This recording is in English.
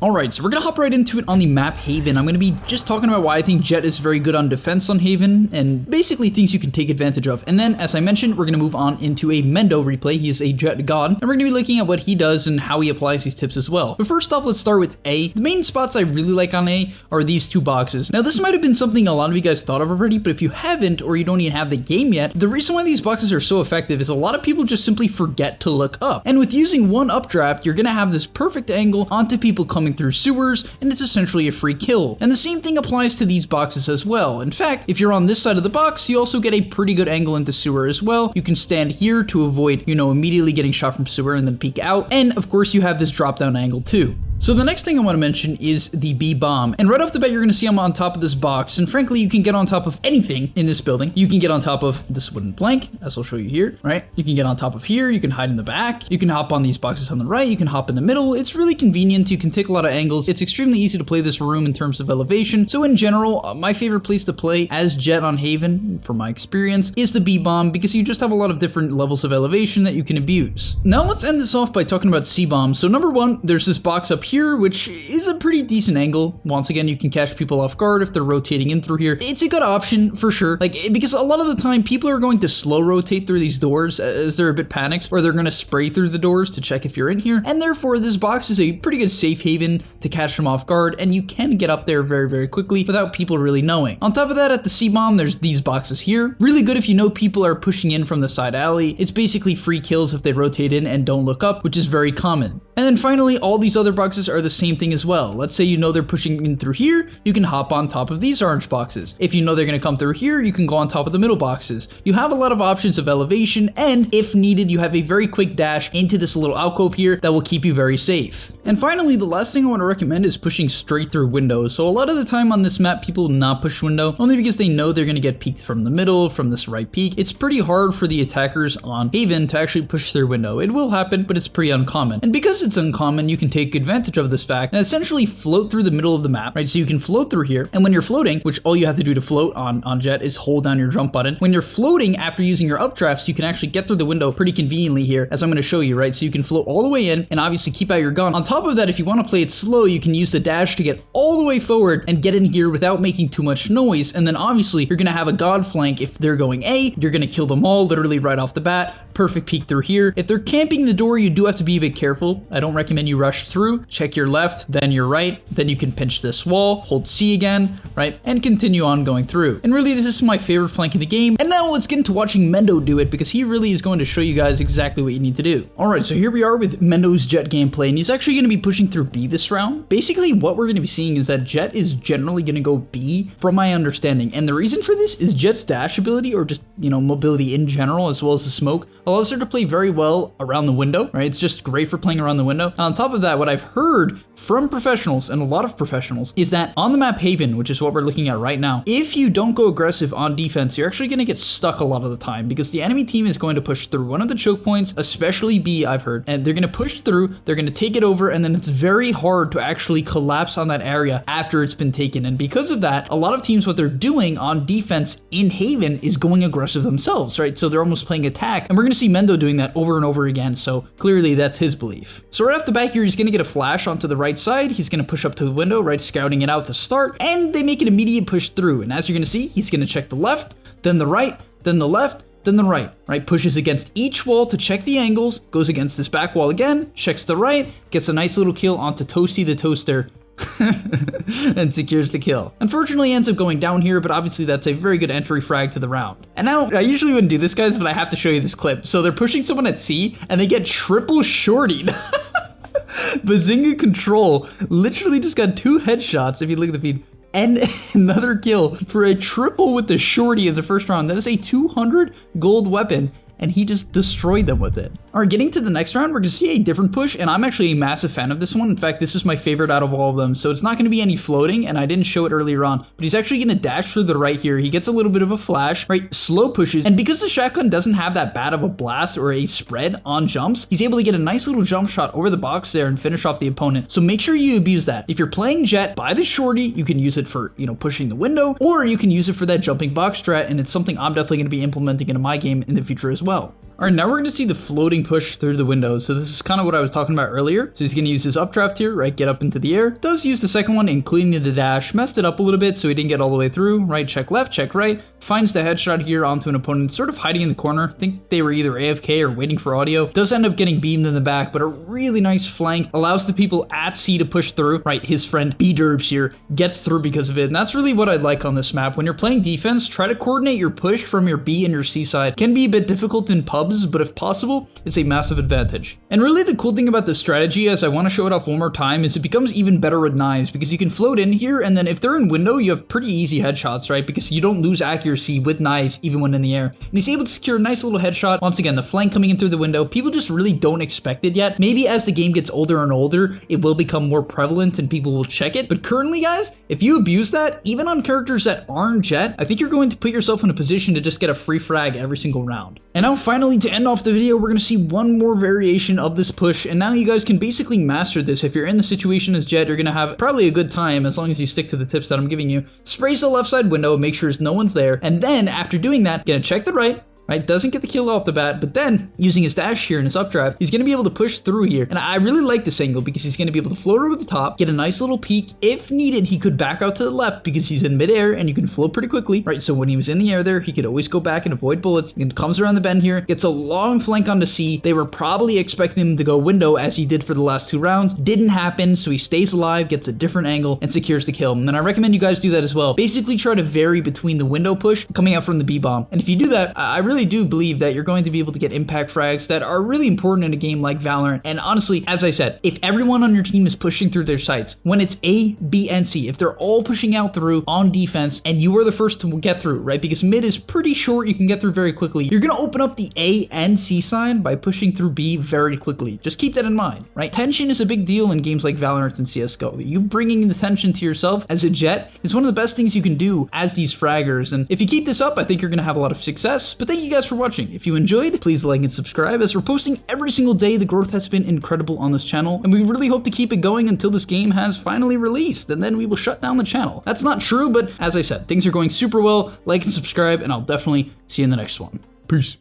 Alright, so we're gonna hop right into it on the map Haven. I'm gonna be just talking about why I think Jett is very good on defense on Haven, and basically things you can take advantage of. And then, as I mentioned, we're gonna move on into a Mendo replay. He is a Jett god, and we're gonna be looking at what he does and how he applies these tips as well. But first off, let's start with A. The main spots I really like on A are these two boxes. Now, this might have been something a lot of you guys thought of already, but if you haven't, or you don't even have the game yet, the reason why these boxes are so effective is a lot of people just simply forget to look up. And with using one updraft, you're gonna have this perfect angle onto people coming through sewers, and it's essentially a free kill. And the same thing applies to these boxes as well. In fact, if you're on this side of the box, you also get a pretty good angle into sewer as well. You can stand here to avoid, immediately getting shot from sewer and then peek out. And of course, you have this drop down angle too. So the next thing I want to mention is the B bomb. And right off the bat, you're going to see I'm on top of this box. And frankly, you can get on top of anything in this building. You can get on top of this wooden plank, as I'll show you here, right? You can get on top of here. You can hide in the back. You can hop on these boxes on the right. You can hop in the middle. It's really convenient. You can take a lot of angles. It's extremely easy to play this room in terms of elevation. So in general, my favorite place to play as Jett on Haven, from my experience, is the B bomb, because you just have a lot of different levels of elevation that you can abuse. Now let's end this off by talking about C bomb. So number one, there's this box up here, which is a pretty decent angle. Once again, you can catch people off guard if they're rotating in through here. It's a good option for sure, because a lot of the time people are going to slow rotate through these doors as they're a bit panicked, or they're going to spray through the doors to check if you're in here, and therefore this box is a pretty good safe haven to catch them off guard, and you can get up there very, very quickly without people really knowing. On top of that, at the C bomb, there's these boxes here. Really good if you know people are pushing in from the side alley. It's basically free kills if they rotate in and don't look up, which is very common. And then finally, all these other boxes are the same thing as well. Let's say you know they're pushing in through here, you can hop on top of these orange boxes. If you know they're going to come through here, you can go on top of the middle boxes. You have a lot of options of elevation, and if needed, you have a very quick dash into this little alcove here that will keep you very safe. And finally, the last thing I want to recommend is pushing straight through windows. So a lot of the time on this map, people will not push window, only because they know they're going to get peeked from the middle, from this right peak. It's pretty hard for the attackers on Haven to actually push through window. It will happen, but it's pretty uncommon. And because it's uncommon, you can take advantage of this fact and essentially float through the middle of the map, right? So you can float through here, and when you're floating, which all you have to do to float on Jett is hold down your jump button. When you're floating after using your updrafts, you can actually get through the window pretty conveniently here, as I'm going to show you, right? So you can float all the way in and obviously keep out your gun. On top of that, if you want to play it slow, you can use the dash to get all the way forward and get in here without making too much noise. And then obviously you're going to have a god flank. If they're going A, you're going to kill them all literally right off the bat. Perfect peek through here. If they're camping the door, you do have to be a bit careful. I don't recommend you rush through. Check your left, then your right, then you can pinch this wall, hold C again, right? And continue on going through. And really, this is my favorite flank in the game. And now let's get into watching Mendo do it, because he really is going to show you guys exactly what you need to do. All right, so here we are with Mendo's Jett gameplay, and he's actually going to be pushing through B this round. Basically, what we're going to be seeing is that Jett is generally going to go B from my understanding. And the reason for this is Jett's dash ability, or just, mobility in general, as well as the smoke, allows her to play very well around the window, right? It's just great for playing around the window. And on top of that, what I've heard from professionals, and a lot of professionals, is that on the map Haven, which is what we're looking at right now, if you don't go aggressive on defense, you're actually going to get stuck a lot of the time, because the enemy team is going to push through one of the choke points, especially B, I've heard, and they're going to push through, they're going to take it over, and then it's very hard to actually collapse on that area after it's been taken. And because of that, a lot of teams, what they're doing on defense in Haven is going aggressive themselves, right? So they're almost playing attack, and we're going to see Mendo doing that over and over again, so clearly that's his belief. So right off the bat here, he's going to get a flash onto the right side, he's going to push up to the window, right, scouting it out to start, and they make an immediate push through. And as you're going to see, he's going to check the left, then the right, then the left, then the right, pushes against each wall to check the angles, goes against this back wall again, checks the right, gets a nice little kill onto Toasty the Toaster, and secures the kill. Unfortunately, he ends up going down here, but obviously that's a very good entry frag to the round. And now, I usually wouldn't do this, guys, but I have to show you this clip. So they're pushing someone at C, and they get triple shortied. Bazinga Control literally just got 2 headshots, if you look at the feed, and another kill for a triple with the shorty in the first round. That is a 200 gold weapon, and he just destroyed them with it. All right, getting to the next round, we're gonna see a different push, and I'm actually a massive fan of this one. In fact, this is my favorite out of all of them. So it's not gonna be any floating, and I didn't show it earlier on, but he's actually gonna dash through the right here. He gets a little bit of a flash, right? Slow pushes, and because the shotgun doesn't have that bad of a blast or a spread on jumps, he's able to get a nice little jump shot over the box there and finish off the opponent. So make sure you abuse that. If you're playing Jett, buy the shorty. You can use it for, pushing the window, or you can use it for that jumping box strat, and it's something I'm definitely gonna be implementing into my game in the future as well. All right, now we're gonna see the floating push through the window. So this is kind of what I was talking about earlier. So he's gonna use his updraft here, right? Get up into the air. Does use the second one, including the dash. Messed it up a little bit, so he didn't get all the way through, right? Check left, check right. Finds the headshot here onto an opponent, sort of hiding in the corner. I think they were either AFK or waiting for audio. Does end up getting beamed in the back, but a really nice flank. Allows the people at C to push through, right? His friend B-Derbs here gets through because of it. And that's really what I like on this map. When you're playing defense, try to coordinate your push from your B and your C side. Can be a bit difficult in pubs, but if possible, it's a massive advantage. And really the cool thing about this strategy, as I want to show it off one more time, is it becomes even better with knives, because you can float in here, and then if they're in window, you have pretty easy headshots, right? Because you don't lose accuracy with knives even when in the air. And he's able to secure a nice little headshot. Once again, the flank coming in through the window. People just really don't expect it yet. Maybe as the game gets older and older, it will become more prevalent and people will check it. But currently, guys, if you abuse that, even on characters that aren't Jett, I think you're going to put yourself in a position to just get a free frag every single round. And now finally, to end off the video, we're going to see one more variation of this push, and now you guys can basically master this. If you're in the situation as Jett, you're going to have probably a good time as long as you stick to the tips that I'm giving you. Sprays the left side window, make sure no one's there, and then after doing that, gonna check the right, doesn't get the kill off the bat, but then using his dash here and his updraft, he's gonna be able to push through here. And I really like this angle because he's gonna be able to float over the top, get a nice little peek. If needed, he could back out to the left because he's in midair and you can float pretty quickly, right? So when he was in the air there, he could always go back and avoid bullets. And comes around the bend here, gets a long flank onto C. They were probably expecting him to go window as he did for the last 2 rounds. Didn't happen, so he stays alive, gets a different angle, and secures the kill. And then I recommend you guys do that as well. Basically try to vary between the window push coming out from the B-bomb. And if you do that, I really do believe that you're going to be able to get impact frags that are really important in a game like Valorant. And honestly, as I said, if everyone on your team is pushing through their sites, when it's A, B, and C, if they're all pushing out through on defense and you are the first to get through, right? Because mid is pretty short, you can get through very quickly. You're gonna open up the A and C side by pushing through B very quickly. Just keep that in mind, right? Tension is a big deal in games like Valorant and CSGO. You bringing the tension to yourself as a Jett is one of the best things you can do as these fraggers. And if you keep this up, I think you're gonna have a lot of success. But thank you guys for watching. If you enjoyed, please like and subscribe, as we're posting every single day. The growth has been incredible on this channel, and we really hope to keep it going until this game has finally released, and then we will shut down the channel. That's not true, but as I said, things are going super well. Like and subscribe, and I'll definitely see you in the next one. Peace.